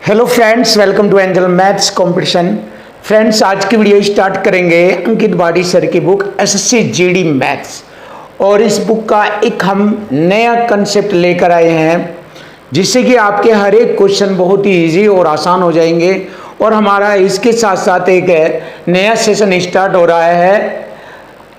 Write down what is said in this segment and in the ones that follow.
Hello friends, welcome to angel maths competition. Friends, आज की video start करेंगे अंकित बाड़ी सर की बुक एसएससी जीडी मैथ्स। और इस बुक का एक हम नया कंसेप्ट लेकर आए हैं जिससे कि आपके हर एक क्वेश्चन बहुत ही इजी और आसान हो जाएंगे। और हमारा इसके साथ साथ एक नया सेशन स्टार्ट हो रहा है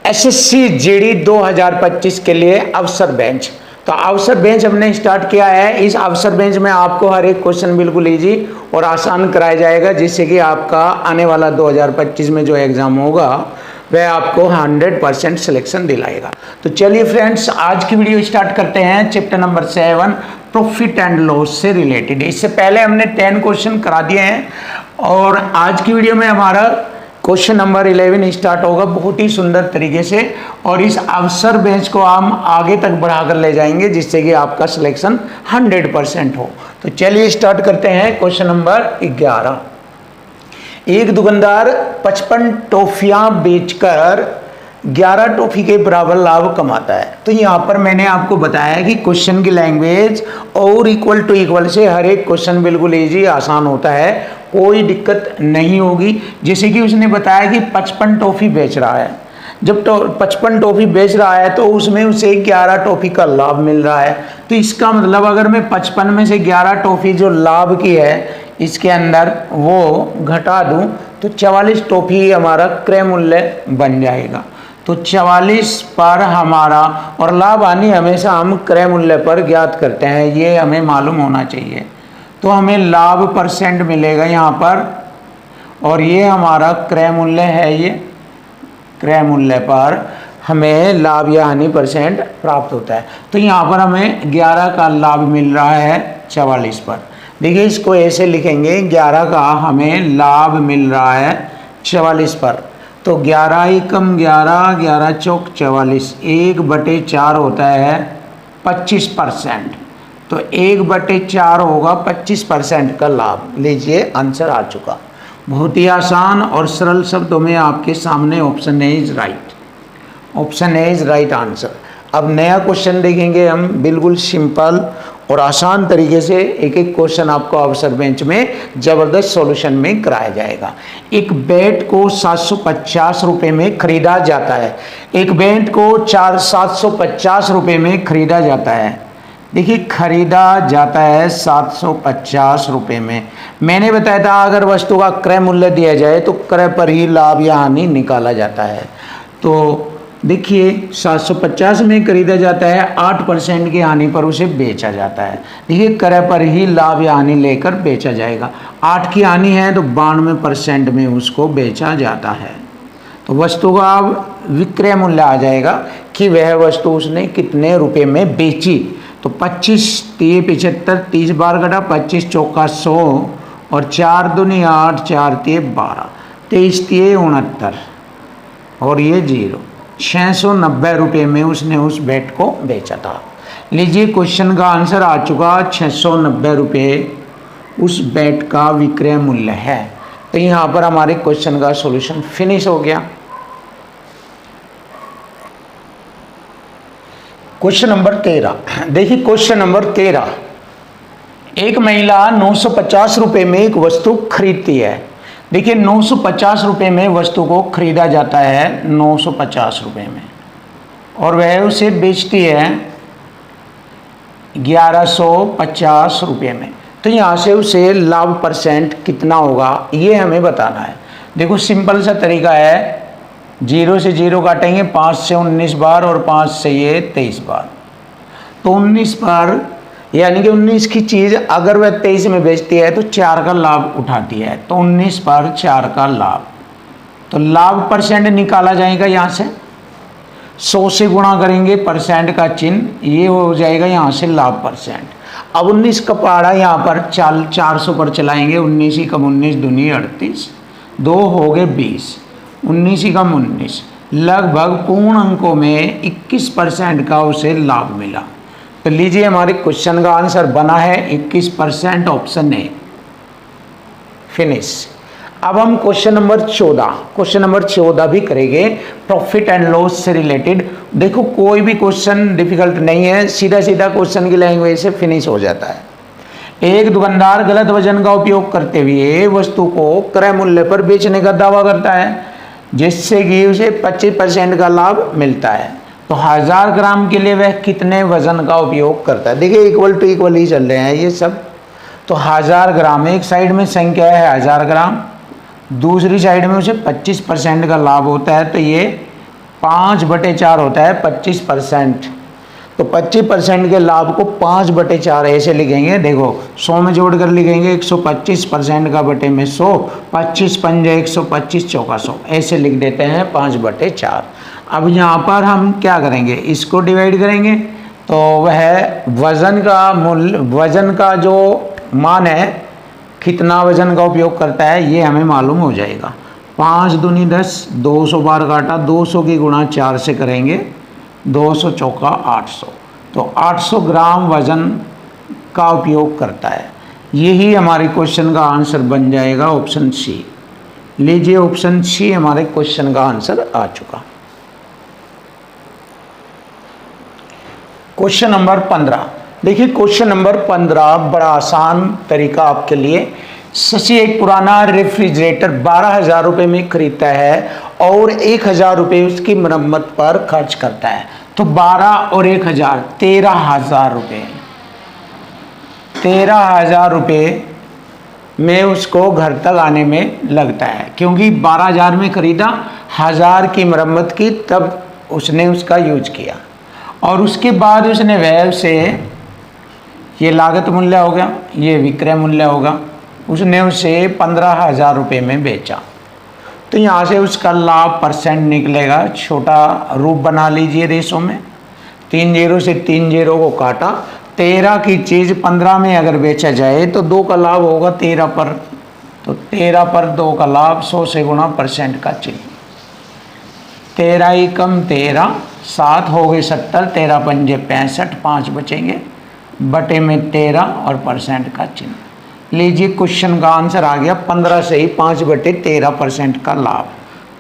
एसएससी जीडी 2025 के लिए अवसर बेंच। तो अवसर बेंच हमने स्टार्ट किया है। इस अवसर बेंच में आपको हर एक क्वेश्चन बिल्कुल इजी और आसान कराया जाएगा जिससे कि आपका आने वाला 2025 में जो एग्जाम होगा वह आपको 100% सिलेक्शन दिलाएगा। तो चलिए फ्रेंड्स, आज की वीडियो स्टार्ट करते हैं। Chapter number 7 profit and loss से रिलेटेड। इससे पहले हमने 10 क्वेश्चन करा दिए हैं और आज की वीडियो में हमारा क्वेश्चन नंबर 11 स्टार्ट होगा बहुत ही सुंदर तरीके से। और इस अवसर बेंच को हम आगे तक बढ़ाकर ले जाएंगे जिससे कि आपका सिलेक्शन 100% हो। तो चलिए स्टार्ट करते हैं। Question number 11। एक दुकानदार 55 टॉफियां बेचकर 11 टॉफी के बराबर लाभ कमाता है। तो यहाँ पर मैंने आपको बताया कि क्वेश्चन की लैंग्वेज और इक्वल टू इक्वल से हर एक क्वेश्चन बिल्कुल इजी आसान होता है, कोई दिक्कत नहीं होगी। जैसे कि उसने बताया कि 55 टॉफी बेच रहा है। जब 55 टॉफी बेच रहा है तो उसमें उसे 11 टॉफी का लाभ मिल रहा है। तो इसका मतलब अगर मैं 55 में से 11 टॉफी जो लाभ की है इसके अंदर वो घटा दूं तो 44 टॉफी हमारा क्रय मूल्य बन जाएगा। तो 44 पर हमारा, और लाभ हानि हमेशा हम क्रय मूल्य पर ज्ञात करते हैं, ये हमें मालूम होना चाहिए। तो हमें लाभ परसेंट मिलेगा यहाँ पर, और ये हमारा क्रय मूल्य है। ये क्रय मूल्य पर हमें लाभ या हानि परसेंट प्राप्त होता है। तो यहाँ पर हमें 11 का लाभ मिल रहा है 44 पर। देखिए, इसको ऐसे लिखेंगे, 11 का हमें लाभ मिल रहा है 44 पर। तो 11 एकम 11, 11 चौक 44, 1/4 होता है 25%। तो 1/4 होगा 25% का लाभ। लीजिए, आंसर आ चुका। बहुत ही आसान और सरल शब्दों में आपके सामने option A is right. Option A is right answer. अब नया क्वेश्चन देखेंगे हम, बिल्कुल सिंपल और आसान तरीके से एक एक क्वेश्चन आपको अवसर बेंच में जबरदस्त सॉल्यूशन में कराया जाएगा। एक बैट को 750 रुपये में खरीदा जाता है। एक बैट को 750 रुपये में खरीदा जाता है। देखिए, खरीदा जाता है 750 रुपये में। मैंने बताया था अगर वस्तु का क्रय मूल्य दिया जाए तो क्रय पर ही लाभ या हानि निकाला जाता है। तो देखिए, 750 में खरीदा जाता है, 8% की हानि पर उसे बेचा जाता है। देखिए, क्रय पर ही लाभ या हानि लेकर बेचा जाएगा। 8 की हानि है तो 92% में उसको बेचा जाता है। तो वस्तु का अब विक्रय मूल्य आ जाएगा कि वह वस्तु उसने कितने रुपए में बेची। तो 25 3 75, 30 बार घटा, 25 चौका 100 और 4 दूनी 8, 4 3 12, 23 3 69 और ये 0, 690 रुपये में उसने उस बैट को बेचा था। लीजिए, क्वेश्चन का आंसर आ चुका। 690 रुपये उस बैट का विक्रय मूल्य है। तो यहाँ पर हमारे क्वेश्चन का सॉल्यूशन फिनिश हो गया। Question number 13। देखिए, क्वेश्चन नंबर 13। एक महिला 950 रुपये में एक वस्तु खरीदती है। देखिए, 950 रुपये में वस्तु को खरीदा जाता है 950 रुपये में, और वह उसे बेचती है 1150 रुपये में। तो यहाँ से उसे लाभ परसेंट कितना होगा ये हमें बताना है। देखो, सिंपल सा तरीका है, 0 से 0 काटेंगे, 5 से 19 बार और 5 से ये 23 बार। तो 19 बार यानी कि 19 की चीज़ अगर वह 23 में बेचती है तो 4 का लाभ उठाती है। तो 19 पर 4 का लाभ, तो लाभ परसेंट निकाला जाएगा। यहाँ से 100 से गुणा करेंगे, परसेंट का चिन्ह, ये हो जाएगा यहाँ से लाभ परसेंट। अब 19 का पहाड़ा यहाँ पर 400 पर चलाएंगे। 19 ही कम 19 दूनी 38, 2 हो गए 20, 19 ही कम 19, लगभग पूर्ण अंकों में 21% का उसे लाभ मिला। तो लीजिए, हमारे क्वेश्चन का आंसर बना है 21%, ऑप्शन ए। फिनिश। अब हम क्वेश्चन नंबर 14 भी करेंगे प्रॉफिट एंड लॉस से रिलेटेड। देखो, कोई भी क्वेश्चन डिफिकल्ट नहीं है, सीधा सीधा क्वेश्चन की लैंग्वेज से फिनिश हो जाता है। एक दुकानदार गलत वजन का उपयोग करते हुए वस्तु को क्रय मूल्य पर बेचने का दावा करता है, जिससे कि उसे 25% का लाभ मिलता है। तो 1000 ग्राम के लिए वह कितने वजन का उपयोग करता है। देखिए इक्वल टू इक्वल ही चल रहे हैं ये सब। तो 1000 ग्राम, एक साइड में संख्या है 1000 ग्राम, दूसरी साइड में उसे 25% का लाभ होता है, तो ये 5/4 होता है 25%। तो 25% के लाभ को 5/4 ऐसे लिखेंगे। देखो 100 में जोड़ कर लिखेंगे 125% का बटे में 100, 25 पंजे 125 चौका 100, ऐसे लिख देते हैं 5/4। अब यहाँ पर हम क्या करेंगे, इसको डिवाइड करेंगे तो वह वजन का जो मान है, कितना वजन का उपयोग करता है ये हमें मालूम हो जाएगा। 5 दूनी 10, 200 बार काटा, 200 की गुणा 4 से करेंगे, 200 चौका 800, तो 800 ग्राम वजन का उपयोग करता है। यही हमारे क्वेश्चन का आंसर बन जाएगा, ऑप्शन सी। लीजिए ऑप्शन सी हमारे क्वेश्चन का आंसर आ चुका। क्वेश्चन नंबर 15, देखिए क्वेश्चन नंबर 15 बड़ा आसान तरीका आपके लिए। शशि एक पुराना रेफ्रिजरेटर 12,000 रुपये में खरीदता है और 1,000 रुपये उसकी मरम्मत पर खर्च करता है। तो 12 और 1,000 13,000 रुपये, 13,000 रुपये में उसको घर तक आने में लगता है, क्योंकि 12,000 में खरीदा, 1,000 की मरम्मत की, तब उसने उसका यूज किया और उसके बाद उसने वह से, ये लागत मूल्य हो गया, ये विक्रय मूल्य होगा, उसने उसे 15,000 रुपये में बेचा। तो यहाँ से उसका लाभ परसेंट निकलेगा। छोटा रूप बना लीजिए रेशो में, 3 0 से 3 0 को काटा, 13 की चीज़ 15 में अगर बेचा जाए तो 2 का लाभ होगा 13 पर, तो 13 पर 2 का लाभ, 100 से गुणा परसेंट का चिन्ह, 13 ही कम 13, 7 हो गए 70, 13 पंजे 65, 5 बचेंगे, बटे में 13 और परसेंट का चिन्ह। लीजिए क्वेश्चन का आंसर आ गया, 15 से ही 5/13% का लाभ,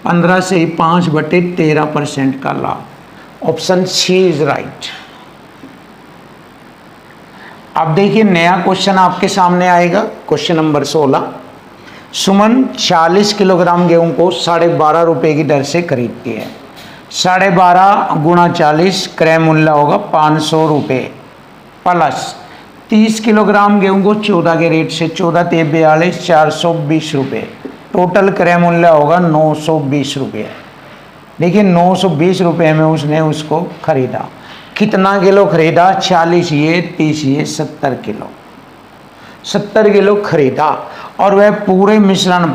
15 से ही 5/13% का लाभ। Option C is right. अब देखिए नया क्वेश्चन आपके सामने आएगा, क्वेश्चन नंबर 16। सुमन 40 किलोग्राम गेहूं को 12.5 रुपये की दर से खरीदती है। 12.5 गुणा 40 क्रय मूल्य होगा 500 रुपये, प्लस 30 किलोग्राम गेहूं को 14 के रेट से 14 × 42 420 रुपये, टोटल क्रय मूल्य होगा 920 रुपये। देखिए 920 रुपये में उसने उसको खरीदा। कितना किलो खरीदा, 40 ये 30 ये 70 किलो, 70 किलो खरीदा और वह पूरे मिश्रण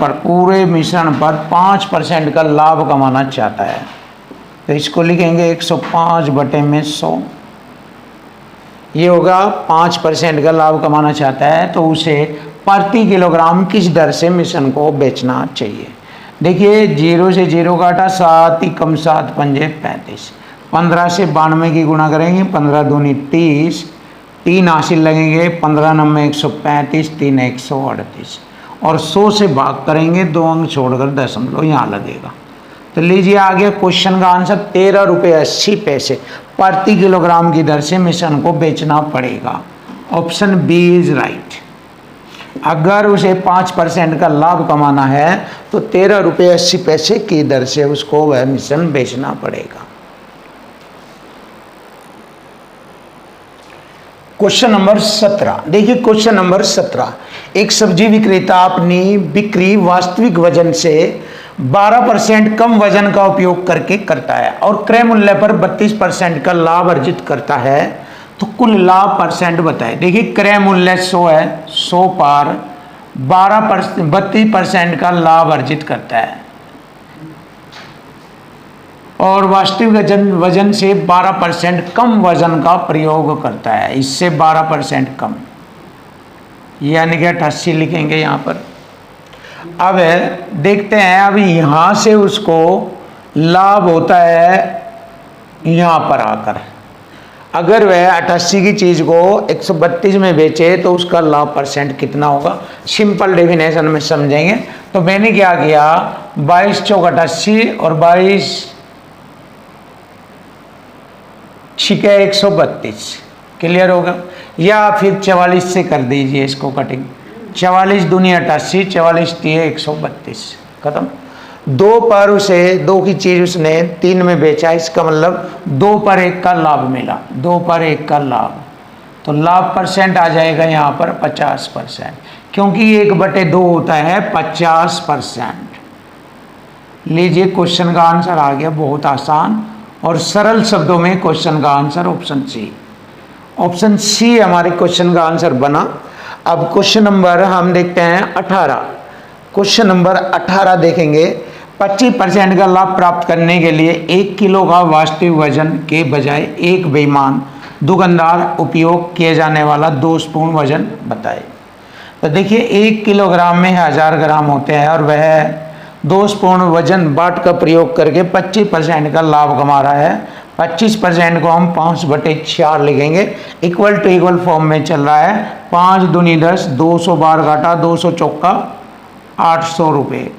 पर 5% का लाभ कमाना चाहता है। तो इसको लिखेंगे 105 बटे में 100, ये होगा 5% का लाभ कमाना चाहता है, तो उसे प्रति किलोग्राम किस दर से मिश्रण को बेचना चाहिए। देखिए 0 से 0 काटा, 7 ही कम 7 पंजे 35, 15 से 92 की गुणा करेंगे, 15 दूनी 30, 3 हासिल लगेंगे, 15 9 135, 3 138 और 100 से भाग करेंगे, 2 अंक छोड़कर दशमलव यहाँ लगेगा। तो लीजिए आ गया क्वेश्चन का आंसर, 13 रुपये 80 पैसे प्रति किलोग्राम की दर से मिश्रण को बेचना पड़ेगा। Option B is right. अगर उसे 5% का लाभ कमाना है तो 13 रुपये 80 पैसे की दर से उसको वह मिश्रण बेचना पड़ेगा। क्वेश्चन नंबर 17, देखिए क्वेश्चन नंबर 17, एक सब्जी विक्रेता अपनी बिक्री वास्तविक वजन से 12% कम वजन का उपयोग करके करता है और क्रय मूल्य पर 32% का लाभ अर्जित करता है, तो कुल लाभ परसेंट बताए। देखिए क्रय मूल्य 100 है, 100 पर 32% का लाभ अर्जित करता है और वास्तविक वजन से 12% कम वजन का प्रयोग करता है, इससे 12% कम, यानी कि 88 लिखेंगे यहाँ पर। अब देखते हैं, अब यहाँ से उसको लाभ होता है यहाँ पर आकर, अगर वह 88 की चीज़ को 132 में बेचे तो उसका लाभ परसेंट कितना होगा। सिंपल डेफिनेशन में समझेंगे। तो मैंने क्या किया, 22 चौक 88 और 22 छिके 132, क्लियर होगा। या फिर 44 से कर दीजिए इसको कटिंग। 44 दूनी 88, 44 तिये 132, खत्म। 2 पर उसे 2 की चीज उसने 3 में बेचा, इसका मतलब 2 पर 1 का लाभ मिला, 2 पर 1 का लाभ। तो लाभ परसेंट आ जाएगा यहाँ पर 50%, क्योंकि 1/2 होता है 50%। लीजिए क्वेश्चन का आंसर आ गया, बहुत आसान और सरल शब्दों में क्वेश्चन का answer option C. Option C हमारे क्वेश्चन का आंसर बना। अब क्वेश्चन नंबर हम देखते हैं 18। क्वेश्चन नंबर 18 देखेंगे। 25% का लाभ प्राप्त करने के लिए 1 किलो का वास्तविक वजन के बजाय एक बेईमान दुकानदार उपयोग किए जाने वाला दोषपूर्ण वजन बताए। तो देखिए 1 किलोग्राम में 1000 ग्राम होते हैं और वह दोषपूर्ण वजन बाट का प्रयोग करके 25% का लाभ कमा रहा है। 25% को हम 5/4 लिखेंगे, इक्वल टू इक्वल फॉर्म में चल रहा है। 5 दूनी 10, 200 बार घाटा, 200 चौका 800 रुपये।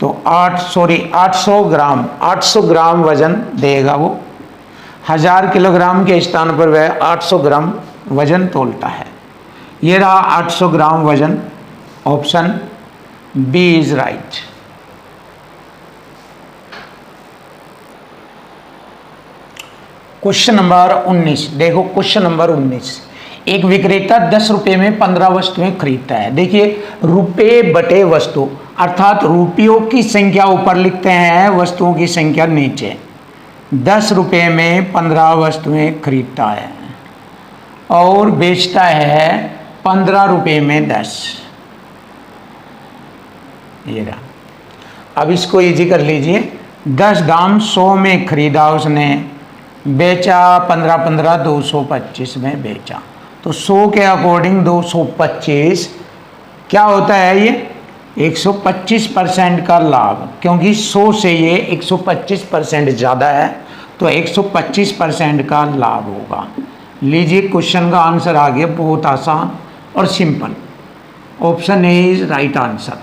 तो 800 ग्राम, 800 ग्राम वजन देगा वो। 1000 किलोग्राम के स्थान पर वह 800 ग्राम वजन तोलता है। ये रहा 800 ग्राम वजन। Option B is right. Question number 19 देखो। क्वेश्चन नंबर 19, एक विक्रेता 10 रुपये में 15 वस्तुएं खरीदता है। देखिए रुपये बटे वस्तु, अर्थात रुपयों की संख्या ऊपर लिखते हैं, वस्तुओं की संख्या नीचे। 10 रुपये में 15 वस्तुएं खरीदता है और बेचता है 15 रुपये में 10। ये रहा। अब इसको इजी कर लीजिए। 10 दाम 100 में खरीदा उसने, बेचा 15 225 में बेचा। तो 100 के अकॉर्डिंग 225 क्या होता है, ये 125% का लाभ, क्योंकि 100 से ये 125% ज़्यादा है, तो 125% का लाभ होगा। लीजिए क्वेश्चन का आंसर आ गया, बहुत आसान और simple. Option A is right answer.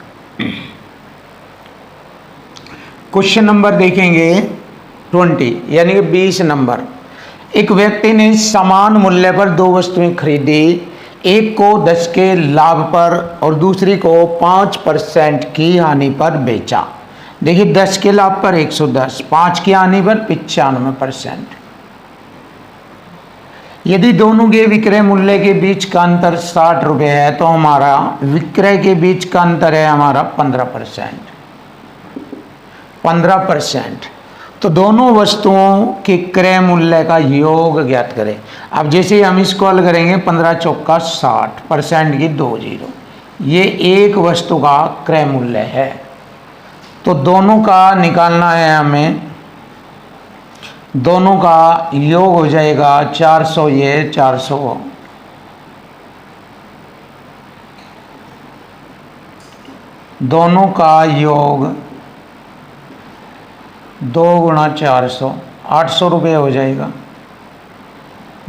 Question number देखेंगे 20 यानी कि 20 नंबर। एक व्यक्ति ने समान मूल्य पर 2 वस्तुएं खरीदी, एक को 10 के लाभ पर और दूसरी को 5% की हानि पर बेचा। देखिए 10 के लाभ पर 110, 5 की हानि पर 95%। यदि दोनों के विक्रय मूल्य के बीच का अंतर 60 रुपये है तो हमारा विक्रय के बीच का अंतर है हमारा 15%। 15%। तो दोनों वस्तुओं के क्रय मूल्य का योग ज्ञात करें। अब जैसे हम इसको हल करेंगे, 15 चौका 60, परसेंट की 2 जीरो, ये एक वस्तु का क्रय मूल्य है। तो दोनों का निकालना है हमें, दोनों का योग हो जाएगा 400, ये 400, दोनों का योग 2 गुणा 400, 800 रुपये हो जाएगा।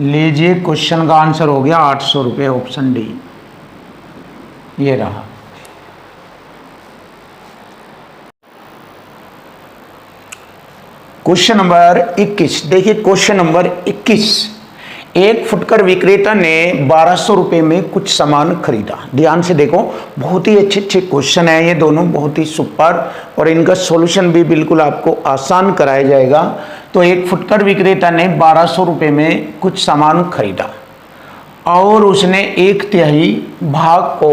लीजिए क्वेश्चन का आंसर हो गया 800 रुपये, ऑप्शन डी ये रहा। क्वेश्चन नंबर 21 देखिए। क्वेश्चन नंबर 21, एक फुटकर विक्रेता ने 1200 रुपये में कुछ सामान खरीदा। ध्यान से देखो, बहुत ही अच्छे अच्छे क्वेश्चन है ये दोनों, बहुत ही सुपर, और इनका सॉल्यूशन भी बिल्कुल आपको आसान कराया जाएगा। तो एक फुटकर विक्रेता ने 1200 रुपये में कुछ सामान खरीदा और उसने 1/3 भाग को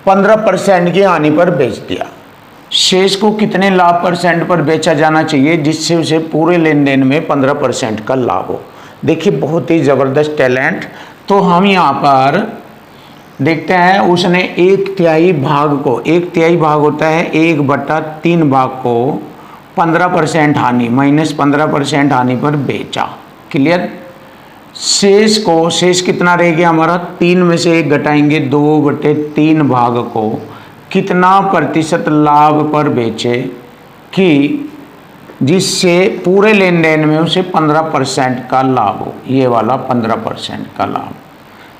15% की हानि पर बेच दिया। शेष को कितने लाभ परसेंट पर बेचा जाना चाहिए जिससे उसे पूरे लेन देन में 15% का लाभ हो। देखिए बहुत ही ज़बरदस्त टैलेंट। तो हम यहाँ पर देखते हैं, उसने 1/3 भाग को, 1/3 भाग होता है 1/3 भाग को 15% हानि माइनस 15% हानि पर बेचा। क्लियर। शेष को, शेष कितना रह गया हमारा, 3 में से 1 घटाएंगे, 2/3 भाग को कितना प्रतिशत लाभ पर बेचे कि जिससे पूरे लेन देन में उसे 15% का लाभ हो। ये वाला 15% का लाभ।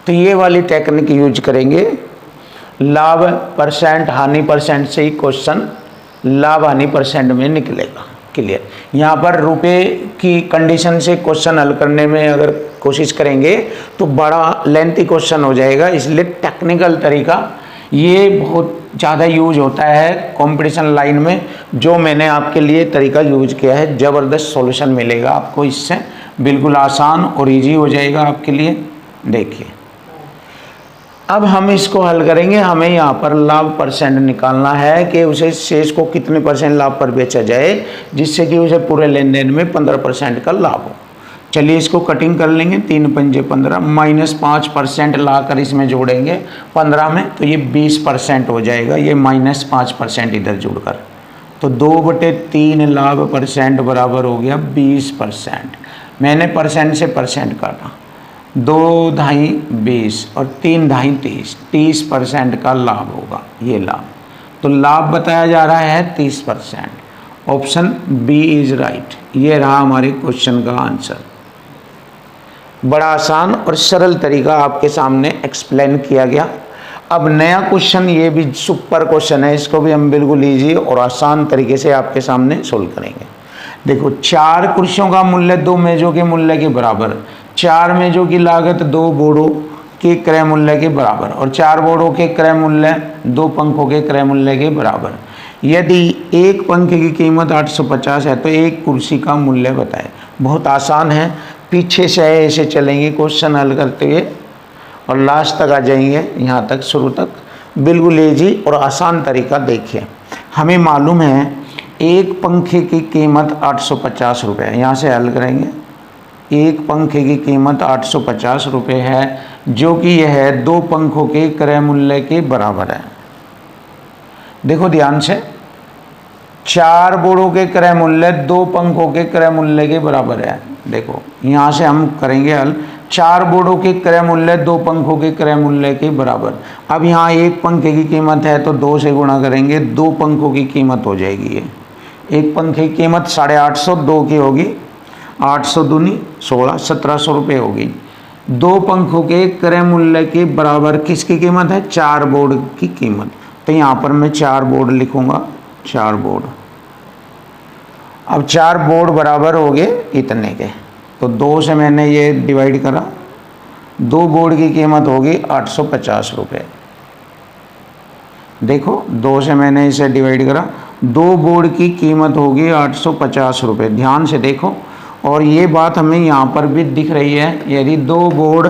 तो ये वाली टेक्निक यूज करेंगे। लाभ परसेंट हानि परसेंट से ही क्वेश्चन लाभ हानि परसेंट में निकलेगा। क्लियर। यहाँ पर रुपए की कंडीशन से क्वेश्चन हल करने में अगर कोशिश करेंगे तो बड़ा लेंथी क्वेश्चन हो जाएगा, इसलिए टेक्निकल तरीका ये बहुत ज़्यादा यूज होता है कंपटीशन लाइन में। जो मैंने आपके लिए तरीका यूज किया है, ज़बरदस्त सॉल्यूशन मिलेगा आपको इससे, बिल्कुल आसान और इजी हो जाएगा आपके लिए। देखिए अब हम इसको हल करेंगे। हमें यहाँ पर लाभ परसेंट निकालना है कि उसे शेष को कितने परसेंट लाभ पर बेचा जाए जिससे कि उसे पूरे लेन देन में 15% का लाभ हो। चलिए इसको कटिंग कर लेंगे। 3 पंजे 15 -5% ला कर इसमें जोड़ेंगे 15 में, तो ये 20% हो जाएगा। ये -5% इधर जुड़कर, तो 2/3 लाभ परसेंट बराबर हो गया 20%। मैंने परसेंट से परसेंट काटा, 2 ढाई 20 और 3 ढाई 30% का लाभ होगा ये लाभ। तो लाभ बताया जा रहा है 30%। Option B is right. ये रहा हमारे क्वेश्चन का आंसर। बड़ा आसान और सरल तरीका आपके सामने एक्सप्लेन किया गया। अब नया क्वेश्चन, ये भी सुपर क्वेश्चन है, इसको भी हम बिल्कुल ईजी और आसान तरीके से आपके सामने सोल्व करेंगे। देखो 4 कुर्सियों का मूल्य 2 मेजों के मूल्य के बराबर, 4 मेजों की लागत 2 बोर्डों के क्रय मूल्य के बराबर और 4 बोर्डों के क्रय मूल्य 2 पंखों के क्रय मूल्य के बराबर। यदि एक पंखे की कीमत 850 है तो एक कुर्सी का मूल्य बताएं। बहुत आसान है, पीछे से ऐसे चलेंगे क्वेश्चन हल करते हुए और लास्ट तक आ जाएंगे, यहाँ तक शुरू तक, बिल्कुल ईजी और आसान तरीका। देखिए हमें मालूम है एक पंखे की कीमत 850 रुपये है, यहाँ से हल करेंगे। एक पंखे की कीमत 850 रुपये है जो कि यह 2 पंखों के क्रय मूल्य के बराबर है। देखो ध्यान से, 4 बोर्डों के क्रय मूल्य 2 पंखों के क्रय मूल्य के बराबर है। देखो यहाँ से हम करेंगे हल। 4 बोर्डों के क्रय मूल्य 2 पंखों के क्रय मूल्य के बराबर। अब यहाँ एक पंखे की कीमत है तो 2 से गुणा करेंगे, 2 पंखों की कीमत हो जाएगी ये। एक पंखे की कीमत 850, 2 की होगी 800 दूनी 16, 1700 रुपये होगी। 2 पंखों के क्रय मूल्य के बराबर किसकी कीमत है? 4 बोर्ड की कीमत। तो यहाँ पर मैं 4 बोर्ड लिखूँगा, 4 बोर्ड। अब 4 बोर्ड बराबर हो गए इतने के, तो 2 से मैंने ये डिवाइड करा, 2 बोर्ड की कीमत होगी 850 रुपये। देखो 2 से मैंने इसे डिवाइड करा, 2 बोर्ड की कीमत होगी 850 रुपये। ध्यान से देखो, और ये बात हमें यहाँ पर भी दिख रही है। यदि 2 बोर्ड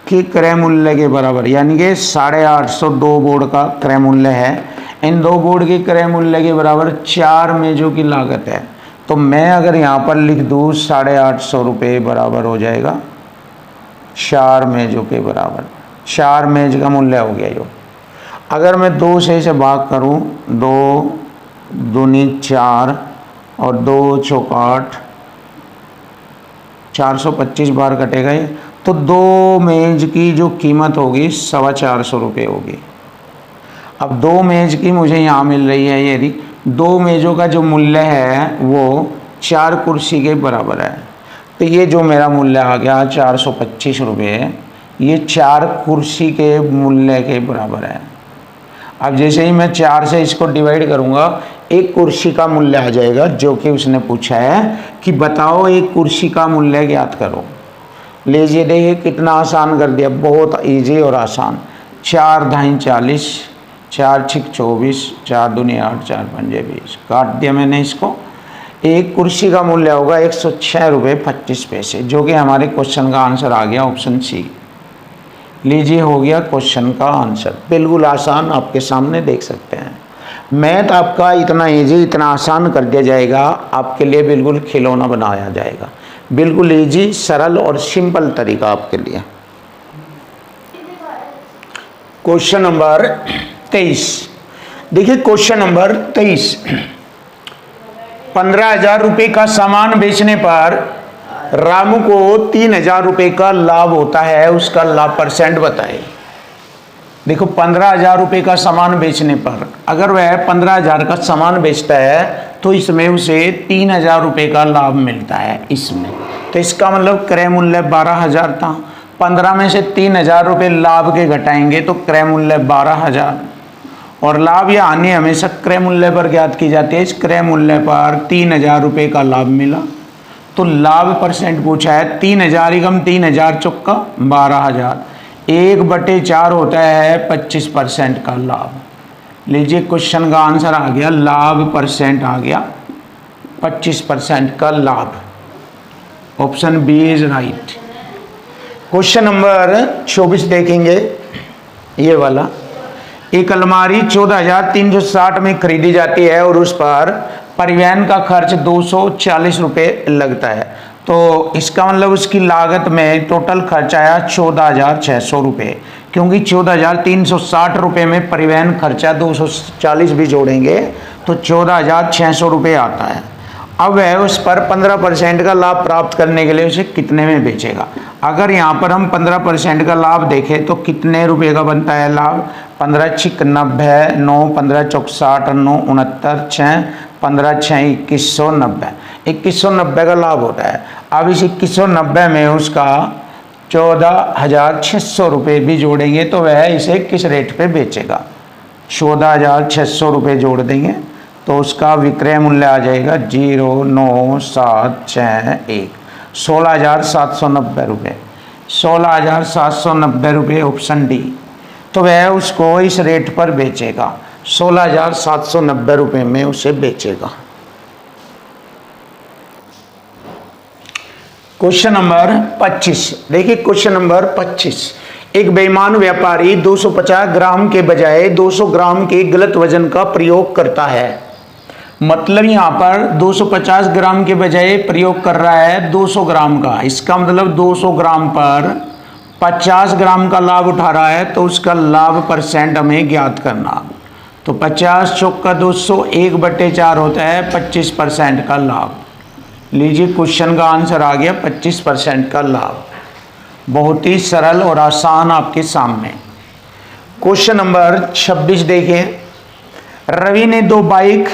के क्रय मूल्य के बराबर, यानी कि 850 2 बोर्ड का क्रय मूल्य है, इन 2 बोर्ड के क्रय मूल्य के बराबर 4 मेजों की लागत है, तो मैं अगर यहाँ पर लिख दूँ 850 रुपये बराबर हो जाएगा 4 मेजों के बराबर। 4 मेज का मूल्य हो गया जो। अगर मैं 2 से इसे भाग करूँ, 2 दूनी 4 और 2 चौका 8, 425 बार कटेगा ये, तो 2 मेज की जो कीमत होगी 425 रुपये होगी। अब 2 मेज की मुझे यहाँ मिल रही है, यदि 2 मेजों का जो मूल्य है वो 4 कुर्सी के बराबर है, तो ये जो मेरा मूल्य आ गया 425 रुपये, ये 4 कुर्सी के मूल्य के बराबर है। अब जैसे ही मैं 4 से इसको डिवाइड करूँगा, एक कुर्सी का मूल्य आ जाएगा, जो कि उसने पूछा है कि बताओ एक कुर्सी का मूल्य ज्ञात करो। लीजिए देखिए कितना आसान कर दिया, बहुत इजी और आसान। 4 ढाई 40, 4 छिक 24, 4 दूनी 8, 4 पंजे 20, काट दिया मैंने इसको। एक कुर्सी का मूल्य होगा 106 रुपये 25 पैसे, जो कि हमारे क्वेश्चन का आंसर आ गया ऑप्शन सी। लीजिए हो गया क्वेश्चन का आंसर, बिल्कुल आसान, आपके सामने देख सकते हैं। मैथ आपका इतना इजी, इतना आसान कर दिया जाएगा, आपके लिए बिल्कुल खिलौना बनाया जाएगा। बिल्कुल इजी, सरल और सिंपल तरीका आपके लिए। क्वेश्चन नंबर 23 देखिए, क्वेश्चन नंबर 23। 15,000 रुपये का सामान बेचने पर रामू को 3,000 रुपये का लाभ होता है, उसका लाभ परसेंट बताएं। देखो 15,000 रुपये का सामान बेचने पर, अगर वह 15,000 का सामान बेचता है तो इसमें उसे 3,000 रुपये का लाभ मिलता है इसमें। तो इसका मतलब क्रय मूल्य 12,000 था, 15 में से 3,000 रुपये लाभ के घटाएंगे तो क्रय मूल्य 12,000, और लाभ या हानि हमेशा क्रय मूल्य पर ज्ञात की जाती है। इस क्रय मूल्य पर 3,000 रुपये का लाभ मिला तो लाभ परसेंट पूछा है। 3,000 एकम 3,000 चौका 12,000, 1/4 होता है 25% का लाभ। लीजिए क्वेश्चन का आंसर आ गया, लाभ परसेंट आ गया 25% का लाभ। Option B is right. Question number 24 देखेंगे, ये वाला। एक अलमारी 14,360 में खरीदी जाती है और उस पर परिवहन का खर्च 240 रुपये लगता है, तो इसका मतलब उसकी लागत में टोटल खर्च आया 14,600 रुपये, क्योंकि 14,360 रुपये में परिवहन खर्चा 240 भी जोड़ेंगे तो 14,600 रुपये आता है। अब वह उस पर 15% का लाभ प्राप्त करने के लिए उसे कितने में बेचेगा। अगर यहाँ पर हम 15% का लाभ देखें तो कितने रुपए का बनता है लाभ। 15 छिक 90, 9 15 चौक 60, 9 69, 6 15 6 2190, 2190 का लाभ होता है। अब इस 2190 में उसका 14,600 रुपये भी जोड़ेंगे तो वह इसे किस रेट पे बेचेगा। 14,600 रुपये जोड़ देंगे तो उसका विक्रय मूल्य आ जाएगा 0,9761, 16,790 रुपये, 16,790 रुपये ऑप्शन डी। तो वह उसको इस रेट पर बेचेगा, 16,790 रुपये में उसे बेचेगा। क्वेश्चन नंबर 25 देखिए, क्वेश्चन नंबर 25। एक बेईमान व्यापारी 250 ग्राम के बजाय 200 ग्राम के गलत वजन का प्रयोग करता है। मतलब यहाँ पर 250 ग्राम के बजाय प्रयोग कर रहा है 200 ग्राम का। इसका मतलब 200 ग्राम पर 50 ग्राम का लाभ उठा रहा है, तो उसका लाभ परसेंट हमें ज्ञात करना। तो 50 चौका 200, 1/4 होता है 25% का लाभ। लीजिए क्वेश्चन का आंसर आ गया 25% का लाभ। बहुत ही सरल और आसान आपके सामने। क्वेश्चन नंबर 26 देखें। रवि ने 2 बाइक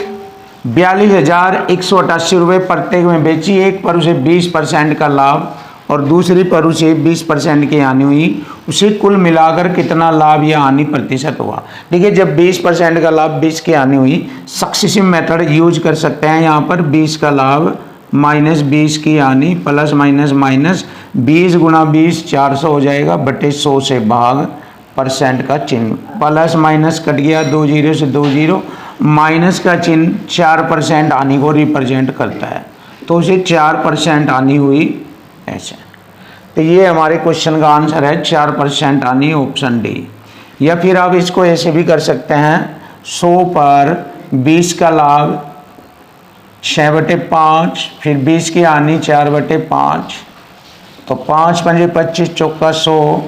42,188 रुपये प्रत्येक में बेची। एक पर उसे 20% का लाभ और दूसरी पर उसे 20% की हानि हुई। उसे कुल मिलाकर कितना लाभ या हानि प्रतिशत हुआ। देखिए जब 20% का लाभ 20 की हानि हुई, सक्सेसिव मेथड यूज कर सकते हैं। यहाँ पर 20 का लाभ माइनस 20 की हानि प्लस माइनस माइनस 20 गुणा 20 400 हो जाएगा बटे 100 से भाग परसेंट का चिन्ह, प्लस माइनस कट गया 2 जीरो से 2 जीरो, माइनस का चिन्ह 4% हानि को रिप्रेजेंट करता है, तो उसे 4% हानि हुई ऐसे। तो ये हमारे क्वेश्चन का आंसर है 4% हानि, ऑप्शन डी। या फिर आप इसको ऐसे भी कर सकते हैं, 100 पर 20 का लाभ 6/5, फिर 20 की हानि 4/5, तो 5 पंजे 25 चौका 100,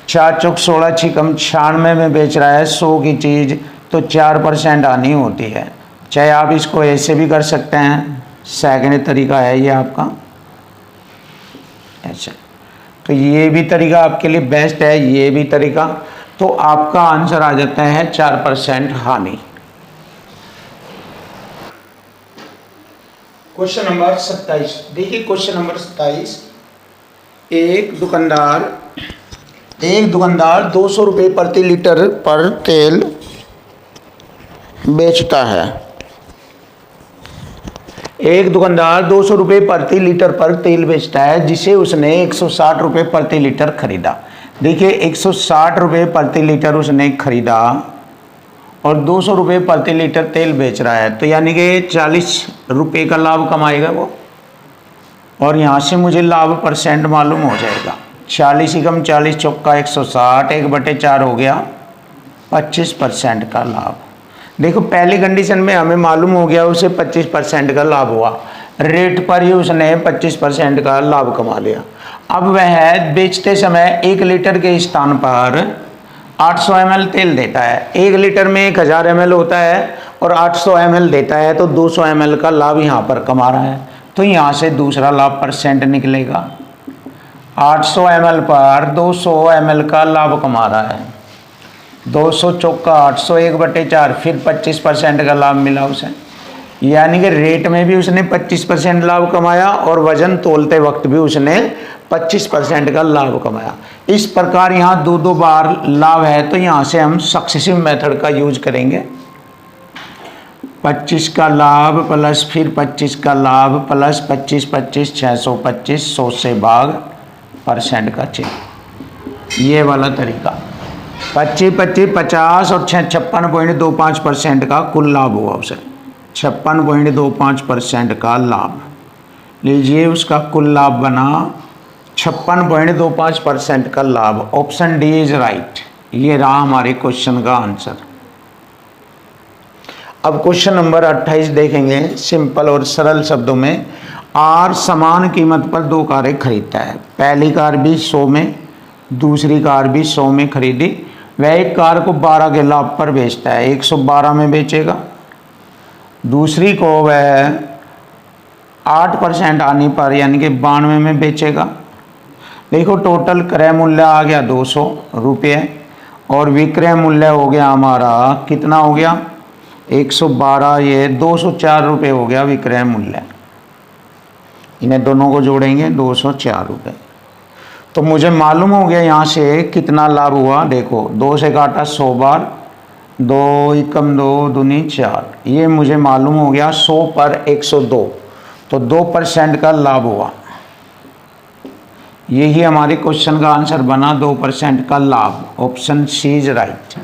4 चौक 16 छिकम 96 में बेच रहा है 100 की चीज़, तो 4% हानि होती है। चाहे आप इसको ऐसे भी कर सकते हैं, सेकंड तरीका है ये आपका ऐसा। तो ये भी तरीका आपके लिए बेस्ट है, ये भी तरीका। तो आपका आंसर आ जाता है 4% हानि। क्वेश्चन नंबर 27 देखिए, क्वेश्चन नंबर 27। एक दुकानदार 200 रुपये प्रति लीटर पर तेल बेचता है। एक दुकानदार 200 रुपये प्रति लीटर पर तेल बेचता है, जिसे उसने 160 रुपये प्रति लीटर खरीदा। देखिए 160 रुपये प्रति लीटर उसने खरीदा और 200 रुपये प्रति लीटर तेल बेच रहा है, तो यानी कि 40 रुपये का लाभ कमाएगा वो। और यहाँ से मुझे लाभ परसेंट मालूम हो जाएगा। 40 एकम 40 चौका 160, 1/4 हो गया 25% का लाभ। देखो पहली कंडीशन में हमें मालूम हो गया उसे 25% का लाभ हुआ, रेट पर ही उसने 25% का लाभ कमा लिया। अब वह बेचते समय 1 लीटर के स्थान पर 800 ml तेल देता है। 1 लीटर में 1000 ml होता है और 800 ml देता है, तो 200 ml का लाभ यहाँ पर कमा रहा है। तो यहाँ से दूसरा लाभ परसेंट निकलेगा। 800 ml पर 200 ml का लाभ कमा रहा है। 200 चौका 800, 1/4, फिर 25% का लाभ मिला उसे। यानी कि रेट में भी उसने 25% लाभ कमाया और वजन तोलते वक्त भी उसने 25% का लाभ कमाया। इस प्रकार यहाँ दो बार लाभ है, तो यहाँ से हम सक्सेसिव मेथड का यूज करेंगे। 25 का लाभ प्लस फिर 25 का लाभ प्लस 25 25 625 100 से भाग % का चिन्ह, ये वाला तरीका। 25 25 50 और 56.25% का कुल लाभ हुआ उसे, 56.25% का लाभ। लीजिए उसका कुल लाभ बना 56.25% का लाभ। Option D is right. ये रहा हमारे क्वेश्चन का आंसर। अब क्वेश्चन नंबर 28 देखेंगे। सिंपल और सरल शब्दों में, आर समान कीमत पर दो कारें खरीदता है। पहली कार भी 100 में, दूसरी कार भी 100 में खरीदी। वह एक कार को 12 के लाभ पर बेचता है, 112 में बेचेगा। दूसरी को वह 8% आने पर यानी कि 92 में बेचेगा। देखो टोटल क्रय मूल्य आ गया 200 रुपये और विक्रय मूल्य हो गया हमारा कितना हो गया 112, ये 204 रुपये हो गया विक्रय मूल्य। इन्हें दोनों को जोड़ेंगे 204 रुपये। तो मुझे मालूम हो गया यहाँ से कितना लाभ हुआ। देखो 2 से काटा 100 बार, 2 एकम 2 दूनी 4, ये मुझे मालूम हो गया 100 पर 102, तो 2% का लाभ हुआ। यही हमारे क्वेश्चन का आंसर बना, 2% का लाभ। Option C is right.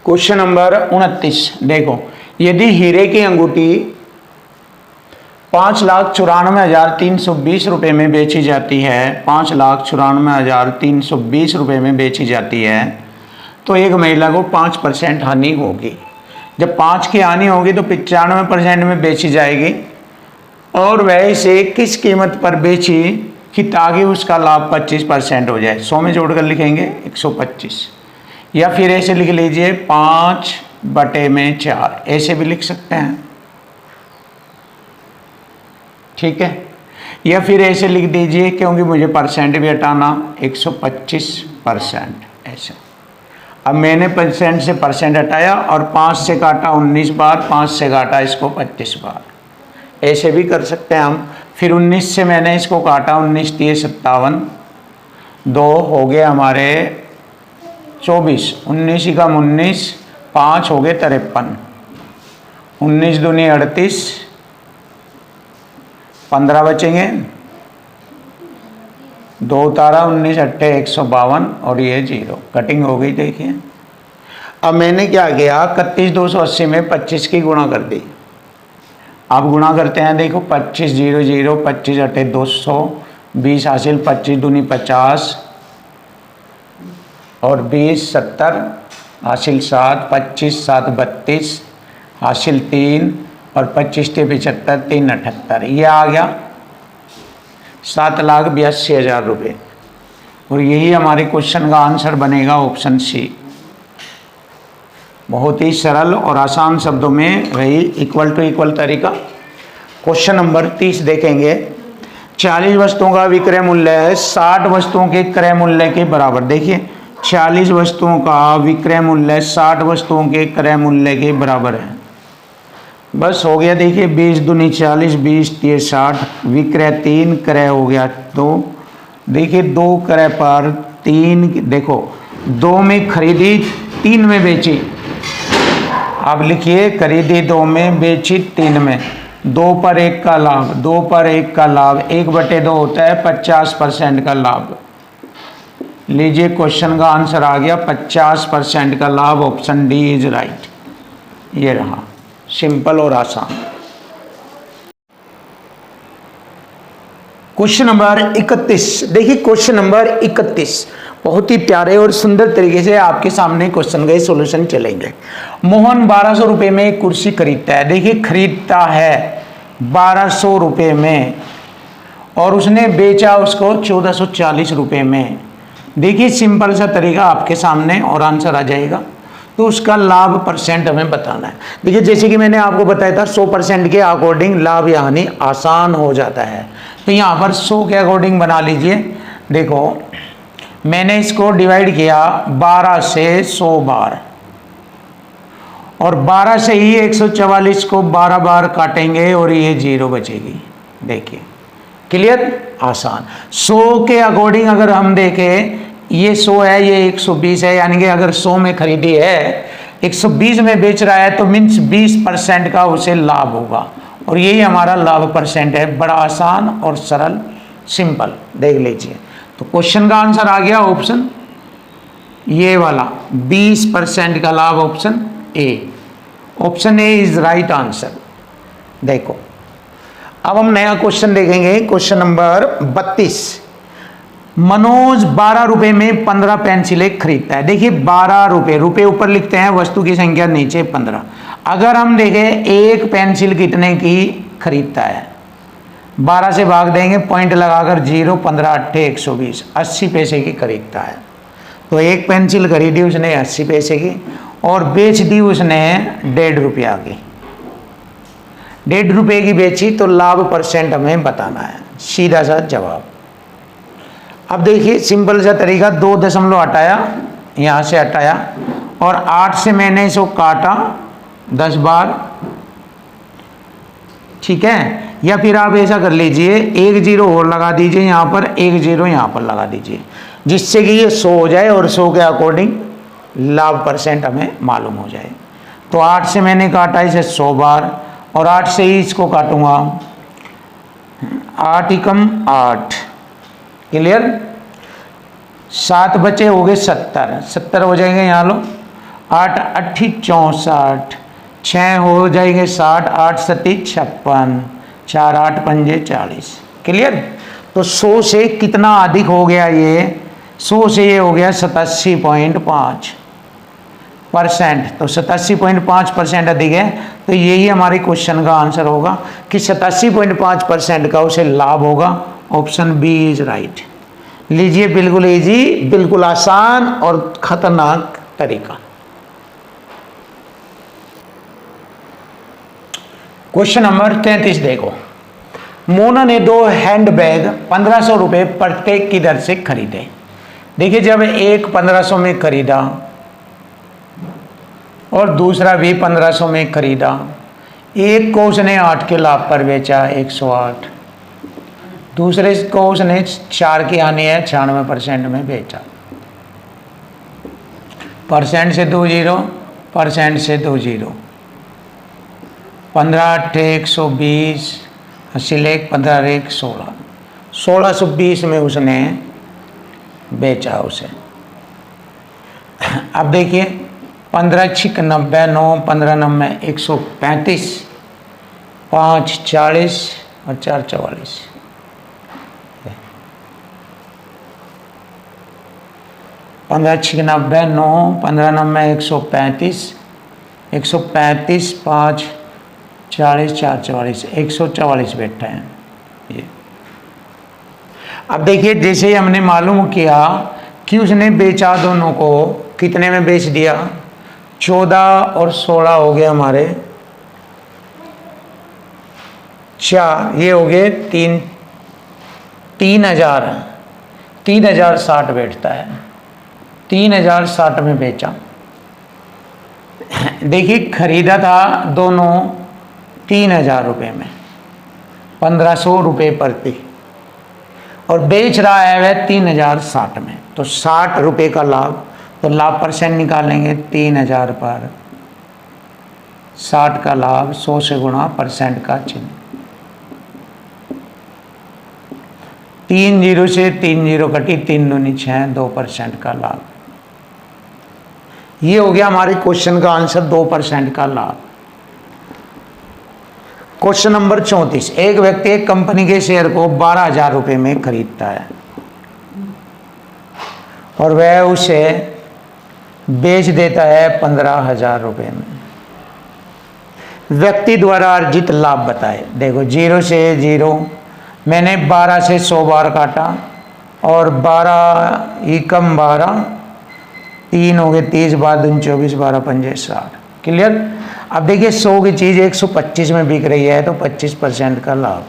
Question number 29 देखो, यदि हीरे की अंगूठी 5,94,320 रुपये में बेची जाती है, 5,94,320 रुपये में बेची जाती है, तो एक महिला को 5% हानि होगी। जब 5 की हानि होगी तो 95% में बेची जाएगी, और वह इसे किस कीमत पर बेची कि ताकि उसका लाभ 25% हो जाए। 100 में जोड़कर लिखेंगे 125, या फिर ऐसे लिख लीजिए 5/4, ऐसे भी लिख सकते हैं, ठीक है। या फिर ऐसे लिख दीजिए, क्योंकि मुझे परसेंट भी हटाना, 125% ऐसे। अब मैंने परसेंट से परसेंट हटाया और 5 से काटा 19 बार, 5 से काटा इसको 25 बार, ऐसे भी कर सकते हैं हम। फिर 19 से मैंने इसको काटा, 19 दिए 57, 2 हो गए हमारे 24, 19 एकम 19, 5 हो गए 53, 19 दूनी 38, 15 बचेंगे, 2 उतारा, 19 अट्ठे 152 और ये 0, कटिंग हो गई। देखिए अब मैंने क्या किया, 31,280 में 25 की गुणा कर दी। अब गुणा करते हैं, देखो 25 0 0, 25 अट्ठे 200, 20 हासिल, 25 दूनी 50 और 20 70 हासिल 7, 25 7 32 हासिल 3 और 25 के 75, 3 78, ये आ गया 7,82,000 रुपये। और यही हमारे क्वेश्चन का आंसर बनेगा, ऑप्शन सी। बहुत ही सरल और आसान शब्दों में वही इक्वल टू इक्वल तरीका। क्वेश्चन नंबर 30 देखेंगे। 40 वस्तुओं का विक्रय मूल्य है 60 वस्तुओं के क्रय मूल्य के बराबर। देखिए 40 वस्तुओं का विक्रय मूल्य 60 वस्तुओं के क्रय मूल्य के बराबर है। बस हो गया। देखिए 20 दूनी 40, 20 तिये 60, विक्रय 3, क्रय हो गया 2। देखिए 2 क्रय पर 3, देखो 2 में खरीदी 3 में बेची। अब लिखिए खरीदी 2 में, बेची 3 में, 2 पर 1 का लाभ, 2 पर 1 का लाभ 1/2 होता है 50% का लाभ। लीजिए क्वेश्चन का आंसर आ गया 50% का लाभ। Option D is right. ये रहा सिंपल और आसान। क्वेश्चन नंबर 31 देखिए, क्वेश्चन नंबर 31 बहुत ही प्यारे और सुंदर तरीके से आपके सामने क्वेश्चन के सॉल्यूशन चलेंगे। मोहन 1200 रुपये में एक कुर्सी खरीदता है। देखिए खरीदता है 1200 रुपये में और उसने बेचा उसको 1440 रुपये में। देखिए सिंपल सा तरीका आपके सामने और आंसर आ जाएगा। तो उसका लाभ परसेंट हमें बताना है। देखिए जैसे कि मैंने आपको बताया था 100% के अकॉर्डिंग लाभ या हानि आसान हो जाता है। तो यहाँ पर 100 के अकॉर्डिंग बना लीजिए। देखो मैंने इसको डिवाइड किया 12 से 100 बार, और 12 से ही 144 को 12 बार काटेंगे और ये 0 बचेगी। देखिए क्लियर, आसान। 100 के अकॉर्डिंग अगर हम देखें, ये 100 है, ये 120 है, यानी कि अगर 100 में खरीदी है 120 में बेच रहा है तो मीन्स 20% का उसे लाभ होगा, और यही हमारा लाभ परसेंट है। बड़ा आसान और सरल, सिंपल, देख लीजिए। तो क्वेश्चन का आंसर आ गया ऑप्शन ये वाला, 20% का लाभ, option A. Option A is right answer. देखो अब हम नया क्वेश्चन देखेंगे, क्वेश्चन नंबर 32। मनोज 12 रुपए में 15 पेंसिलें खरीदता है। देखिए 12 रुपए, रुपए ऊपर लिखते हैं, वस्तु की संख्या नीचे 15। अगर हम देखें एक पेंसिल कितने की खरीदता है, 12 से भाग देंगे, पॉइंट लगाकर 0, 15 अट्ठे 120, 80 पैसे की खरीदता है। तो एक पेंसिल खरीदी उसने 80 पैसे की और बेच दी उसने 1.5 रुपया की। 1.5 रुपये की बेची तो लाभ परसेंट हमें बताना है, सीधा सा जवाब। अब देखिए सिंपल सा तरीका, 2 दशमलव हटाया, यहाँ से हटाया और 8 से मैंने इसको काटा 10 बार, ठीक है। या फिर आप ऐसा कर लीजिए, 1 0 और लगा दीजिए यहाँ पर, 1 0 यहाँ पर लगा दीजिए, जिससे कि ये 100 हो जाए और 100 के अकॉर्डिंग लाभ परसेंट हमें मालूम हो जाए। तो 8 से मैंने काटा इसे 100 बार और 8 से ही इसको काटूंगा, 8 एकम 8, क्लियर। 7 बचे हो गए 70, 70 हो जाएंगे यहाँ लो, 8 अट्ठी 64, 6 हो जाएंगे 60, 8 सत्ती 56, 4 8 पंजे 40, क्लियर। तो 100 से कितना अधिक हो गया ये, 100 से ये हो गया 87.5%। तो 87.5% अधिक है, तो यही हमारे क्वेश्चन का आंसर होगा कि 87.5% का उसे लाभ होगा। Option B is right. लीजिए बिल्कुल इजी, बिल्कुल आसान और खतरनाक तरीका। क्वेश्चन नंबर 33 देखो। मोना ने 2 हैंडबैग 1500 रुपये प्रत्येक की दर से खरीदे। देखिए जब एक 1500 में खरीदा और दूसरा भी 1500 में खरीदा, एक को उसने 8 के लाभ पर बेचा 108, दूसरे को उसने 4 की हानि है 96% में बेचा। परसेंट से 2 0, परसेंट से 2 0, 15 अट्ठे 120, 80 लेख 15 एक 16, 1620 में उसने बेचा उसे। अब देखिए 15 छिक 90, 9 15 90 135, 5 40 और 4 44, 15 छिक 90, 9 15 90 135, 135 5 40 4 44, 144 बैठा है ये। अब देखिए जैसे ही हमने मालूम किया कि उसने बेचा दोनों को, कितने में बेच दिया, 14 और 16 हो गए हमारे 4, ये हो गए 3060 बैठता है, 3060 में बेचा। देखिए खरीदा था दोनों 3000 रुपये में, 1500 रुपये प्रति, और बेच रहा है वह 3060 में, तो 60 रुपये का लाभ। तो लाभ परसेंट निकालेंगे, 3000 पर 60 का लाभ 100 से गुणा परसेंट का चिन्ह, 3 0 से 3 0 कटी, 3 दूनी 6, 2% का लाभ। ये हो गया हमारे क्वेश्चन का आंसर, 2% का लाभ। Question number 34। एक व्यक्ति एक कंपनी के शेयर को 12,000 रुपये में खरीदता है और वह उसे बेच देता है 15,000 रुपये में। व्यक्ति द्वारा अर्जित लाभ बताए। देखो 0 से 0, मैंने 12 से 100 बार काटा और 12 एकम 12, 3 हो गए 30, 12 दूनी 24, 12 पंजे 60, क्लियर। अब देखिए 100 की चीज़ 125 में बिक रही है तो 25% का लाभ।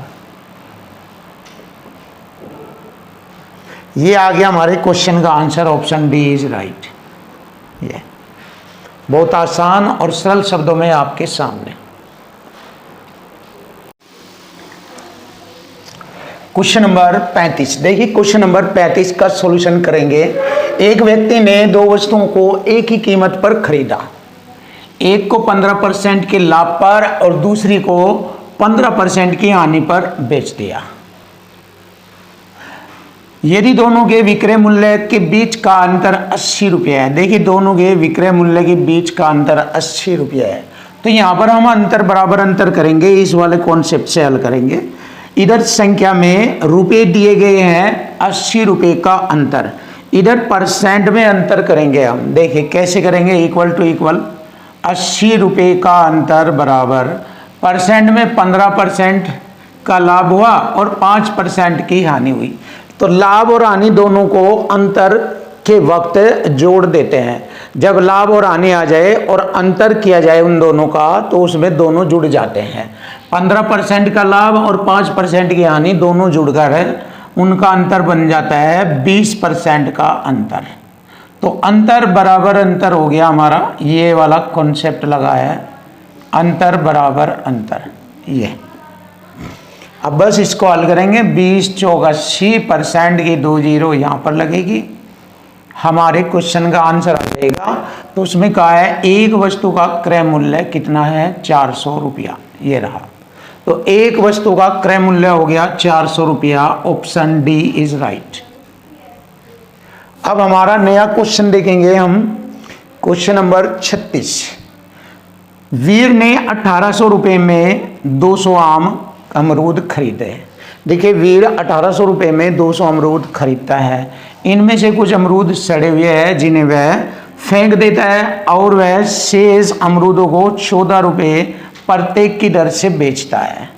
ये आ गया हमारे क्वेश्चन का answer, option D is right. ये बहुत आसान और सरल शब्दों में आपके सामने। क्वेश्चन नंबर 35, देखिए क्वेश्चन नंबर 35 का सॉल्यूशन करेंगे। एक व्यक्ति ने दो वस्तुओं को एक ही कीमत पर खरीदा, एक को 15% के लाभ पर और दूसरी को 15% की हानि पर बेच दिया। यदि दोनों के विक्रय मूल्य के बीच का अंतर 80 रुपये है, देखिए दोनों के विक्रय मूल्य के बीच का अंतर 80 रुपये है, तो यहां पर हम अंतर बराबर अंतर करेंगे, इस वाले कॉन्सेप्ट से हल करेंगे। इधर संख्या में रुपए दिए गए हैं 80 रुपये का अंतर, इधर परसेंट में अंतर करेंगे हम। देखिए कैसे करेंगे, इक्वल टू इक्वल 80 रुपये का अंतर बराबर परसेंट में 15% का लाभ हुआ और 5% की हानि हुई। तो लाभ और हानि दोनों को अंतर के वक्त जोड़ देते हैं। जब लाभ और हानि आ जाए और अंतर किया जाए उन दोनों का, तो उसमें दोनों जुड़ जाते हैं। 15% का लाभ और 5% की हानि दोनों जुड़कर उनका अंतर बन जाता है 20% का अंतर। तो अंतर बराबर अंतर हो गया हमारा, ये वाला कॉन्सेप्ट लगा है, अंतर बराबर अंतर। ये अब बस इसको हल करेंगे। 20 चौक 80% की 2 जीरो यहाँ पर लगेगी, हमारे क्वेश्चन का आंसर आ जाएगा। तो उसमें कहा है एक वस्तु का क्रय मूल्य कितना है, 400 रुपया, ये रहा। तो एक वस्तु का क्रय मूल्य हो गया 400 रुपया, ऑप्शन डी इज राइट। अब हमारा नया क्वेश्चन देखेंगे हम, क्वेश्चन नंबर 36। वीर ने 1800 रुपये में 200 आम अमरूद खरीदे। देखिए वीर 1800 रुपये में 200 अमरूद खरीदता है। इनमें से कुछ अमरूद सड़े हुए हैं जिन्हें वह फेंक देता है और वह शेष अमरूदों को 14 रुपये प्रत्येक की दर से बेचता है।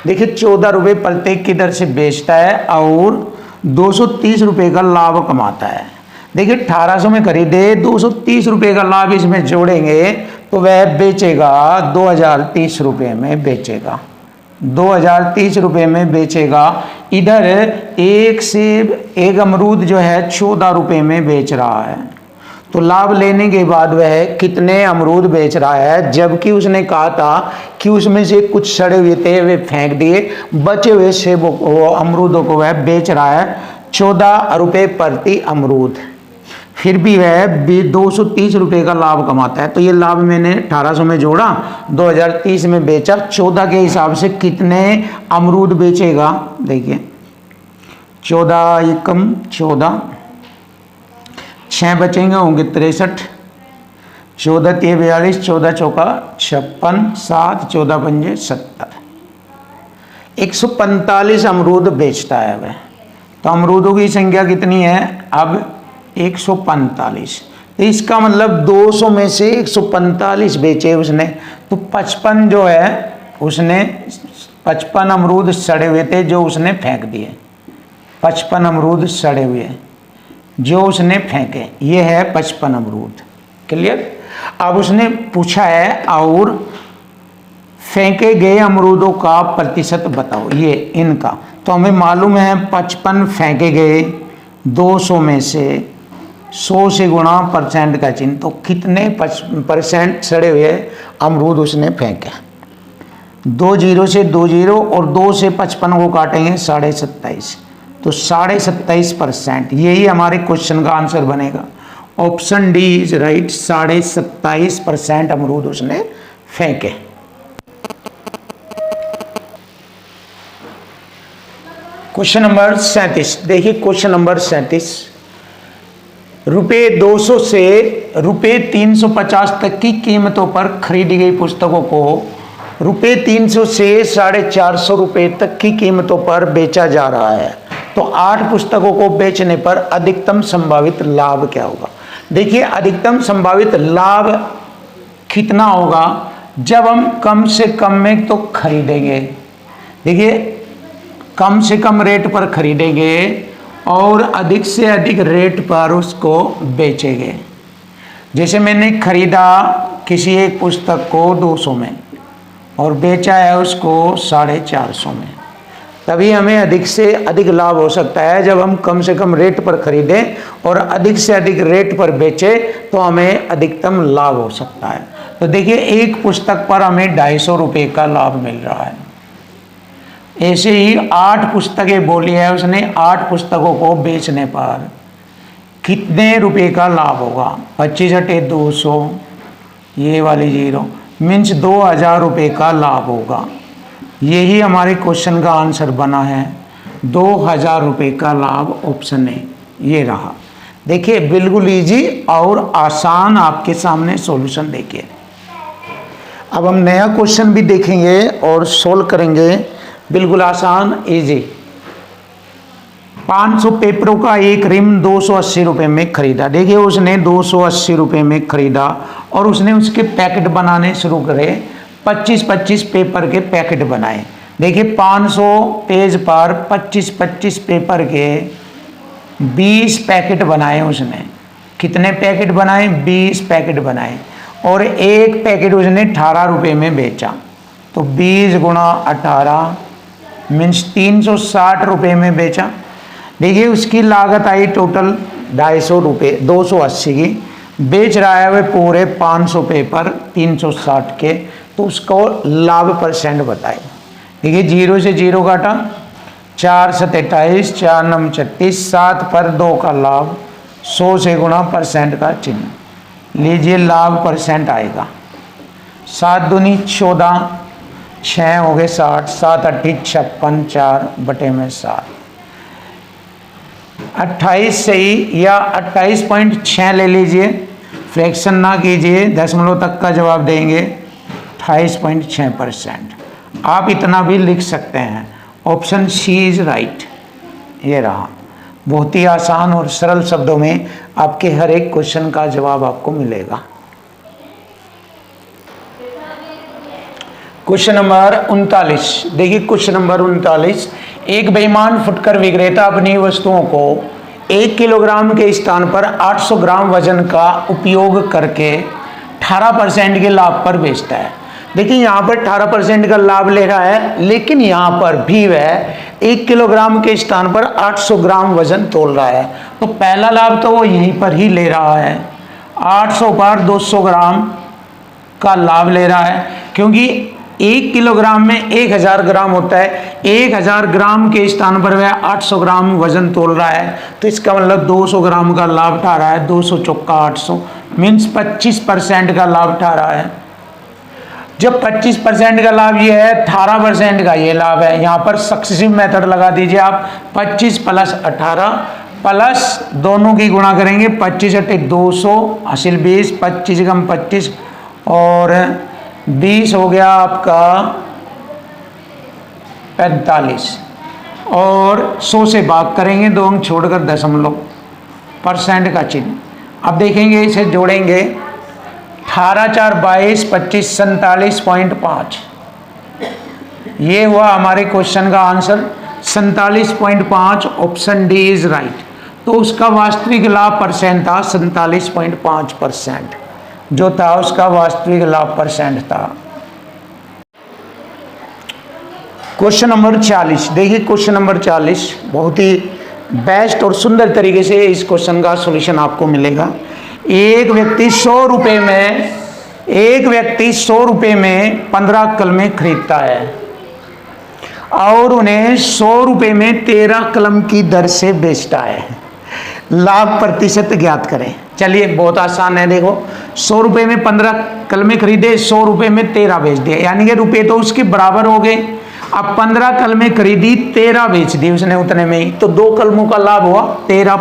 देखिए 14 रुपये प्रत्येक की दर से बेचता है और 230 रुपये का लाभ कमाता है। देखिए 1800 में खरीदे, 230 रुपये का लाभ इसमें जोड़ेंगे तो वह बेचेगा 2030 रुपये में बेचेगा, 2030 रुपये में बेचेगा। इधर एक सेब, एक अमरूद जो है 14 रुपये में बेच रहा है। तो लाभ लेने के बाद वह कितने अमरूद बेच रहा है, जबकि उसने कहा था कि उसमें से कुछ सड़े हुए थे वे फेंक दिए, बचे हुए सेबों को, अमरूदों को वह बेच रहा है 14 रुपये प्रति अमरूद। फिर भी वह 230 रुपये का लाभ कमाता है। तो ये लाभ मैंने 1800 में जोड़ा, 2030 में बेचा, 14 के हिसाब से कितने अमरूद बेचेगा। देखिए 14 एकम 14, 6 बचेंगे, होंगे 63, 14 3 42, 14 चौका 56, 7 14 पंजे 70, 145 अमरूद बेचता है वह। तो अमरूदों की संख्या कितनी है अब, 145। तो इसका मतलब 200 में से 145 बेचे उसने, तो 55 जो है उसने 55 अमरूद सड़े हुए थे जो उसने फेंक दिए, 55 अमरूद सड़े हुए जो उसने फेंके, ये है 55 अमरूद। क्लियर। अब उसने पूछा है और फेंके गए अमरूदों का प्रतिशत बताओ, ये इनका। तो हमें मालूम है 55 फेंके गए, 200 में से 100 से गुणा परसेंट का चिन्ह, तो कितने % सड़े हुए अमरूद उसने फेंके। 2 जीरो से 2 जीरो और 2 से 55 को काटेंगे 27.5, तो 27.5%, यही हमारे क्वेश्चन का आंसर बनेगा। ऑप्शन डी इज राइट, 27.5% अमरूद उसने फेंके। क्वेश्चन नंबर 37, देखिए क्वेश्चन नंबर 37। रुपये 200 से रुपये 350 तक की कीमतों पर खरीदी गई पुस्तकों को रुपये 300 से 450 रुपये तक की कीमतों पर बेचा जा रहा है। तो 8 पुस्तकों को बेचने पर अधिकतम संभावित लाभ क्या होगा। देखिए अधिकतम संभावित लाभ कितना होगा जब हम कम से कम में तो खरीदेंगे। देखिए कम से कम रेट पर खरीदेंगे और अधिक से अधिक रेट पर उसको बेचेंगे। जैसे मैंने खरीदा किसी एक पुस्तक को 200 में और बेचा है उसको 450 में, तभी हमें अधिक से अधिक लाभ हो सकता है। जब हम कम से कम रेट पर खरीदें और अधिक से अधिक रेट पर बेचें तो हमें अधिकतम लाभ हो सकता है। तो देखिए, एक पुस्तक पर हमें 250 रुपये का लाभ मिल रहा है। ऐसे ही 8 पुस्तकें बोली है उसने, 8 पुस्तकों को बेचने पर कितने रुपए का लाभ होगा? 25 × 200, ये वाली 0 मीन्स 2000 रुपये का लाभ होगा। यही हमारे क्वेश्चन का आंसर बना है, 2000 रुपये का लाभ। ऑप्शन ए ये रहा। देखिए, बिल्कुल इजी और आसान आपके सामने सॉल्यूशन देखिए। अब हम नया क्वेश्चन भी देखेंगे और सोल्व करेंगे, बिल्कुल आसान इजी। 500 पेपरों का एक रिम 280 रुपये में खरीदा। देखिए, उसने 280 रुपये में खरीदा और उसने उसके पैकेट बनाने शुरू करे। 25-25 पेपर के पैकेट बनाए। देखिए, 500 पेज पर 25-25 पेपर के 20 पैकेट बनाए उसने। कितने पैकेट बनाए? 20 पैकेट बनाए और एक पैकेट उसने 18 रुपये में बेचा। तो 20 × 18 मीन्स 360 रुपये में बेचा। देखिए, उसकी लागत आई टोटल 250 रुपये, 280 की। बेच रहा है वह पूरे 500 पेपर 360 के। तो उसको लाभ परसेंट बताए। देखिए, 0 से 0 काटा, 4 × 7 = 28, 4 × 9 = 36, 7 पर 2 का लाभ, 100 से गुणा परसेंट का चिन्ह लीजिए, लाभ परसेंट आएगा। 7 दूनी 14, 6 हो गए 60, 7 × 8 = 56, 4/7। 28 सही या 28.6 ले लीजिए, फ्रैक्शन ना कीजिए, दशमलव तक का जवाब देंगे। 28.6%। आप इतना भी लिख सकते हैं। Option C is right. ये रहा। बहुत ही आसान और सरल शब्दों में आपके हर एक क्वेश्चन का जवाब आपको मिलेगा। Question number 39। देखिए, क्वेश्चन नंबर 39। एक बेईमान फुटकर विक्रेता अपनी वस्तुओं को 1 किलोग्राम के स्थान पर 800 ग्राम वजन का उपयोग करके 18% के लाभ पर बेचता है। देखिए, यहाँ पर 18% का लाभ ले रहा है, लेकिन यहाँ पर भी वह 1 किलोग्राम के स्थान पर 800 ग्राम वजन तोल रहा है। तो पहला लाभ तो वो यहीं पर ही ले रहा है, 800 पर 200 ग्राम का लाभ ले रहा है, क्योंकि 1 किलोग्राम में 1000 ग्राम होता है। 1000 ग्राम के स्थान पर वह 800 ग्राम वजन तोल रहा है। तो इसका मतलब 200 ग्राम का लाभ उठा रहा है। 200 × 800 मीन्स 25% का लाभ उठा रहा है। जब 25% का लाभ ये है, 18% का ये लाभ है। यहाँ पर सक्सेसिव मेथड लगा दीजिए आप। 25 + 18 प्लस दोनों की गुणा करेंगे। 25 × 200 हासिल 20, 25 × 25 और 20 हो गया आपका 45 और 100 से भाग करेंगे, 2 अंक छोड़कर दशमलव, परसेंट का चिन्ह। अब देखेंगे, इसे जोड़ेंगे। 18 × 4 = 22, 25 = 47.5। ये हुआ हमारे क्वेश्चन का answer, 47.5। Option D is right. तो उसका वास्तविक लाभ परसेंट था 47.5%, जो था उसका वास्तविक लाभ परसेंट था। Question number 40। देखिए, क्वेश्चन नंबर 40 बहुत ही बेस्ट और सुंदर तरीके से इस क्वेश्चन का सॉल्यूशन आपको मिलेगा। एक व्यक्ति 100 रुपये में 15 कलमें खरीदता है और उन्हें 100 रुपये में 13 कलम की दर से बेचता है। लाभ प्रतिशत ज्ञात करें। चलिए, बहुत आसान है। देखो, 100 रुपये में 15 कलमें खरीदे, 100 रुपये में 13 बेच दिए, यानी कि रुपये तो उसके बराबर हो गए। अब 15 कलमें खरीदी, 13 बेच दी उसने उतने में ही, तो 2 कलमों का लाभ हुआ। 13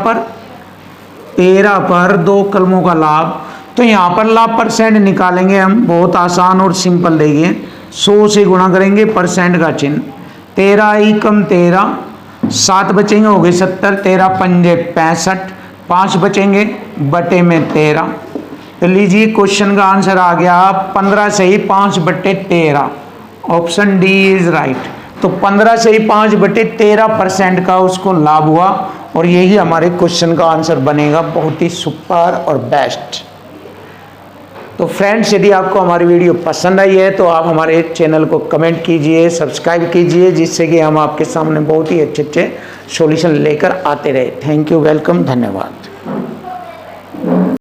पर 2 कलमों का लाभ। तो यहाँ पर लाभ परसेंट निकालेंगे हम, बहुत आसान और सिंपल। देखिए, 100 से गुणा करेंगे, परसेंट का चिन्ह। 13 × 13, 7 बचेंगे, हो गए 70, 13 × 5 = 65, 5 बचेंगे बटे में 13। तो लीजिए, क्वेश्चन का आंसर आ गया 15 से ही 5/13। Option D is right. तो 15 से ही 5/13% का उसको लाभ हुआ और यही हमारे क्वेश्चन का आंसर बनेगा। बहुत ही सुपर और बेस्ट। तो फ्रेंड्स, यदि आपको हमारी वीडियो पसंद आई है तो आप हमारे चैनल को कमेंट कीजिए, सब्सक्राइब कीजिए, जिससे कि हम आपके सामने बहुत ही अच्छे अच्छे सॉल्यूशन लेकर आते रहे। थैंक यू, वेलकम, धन्यवाद।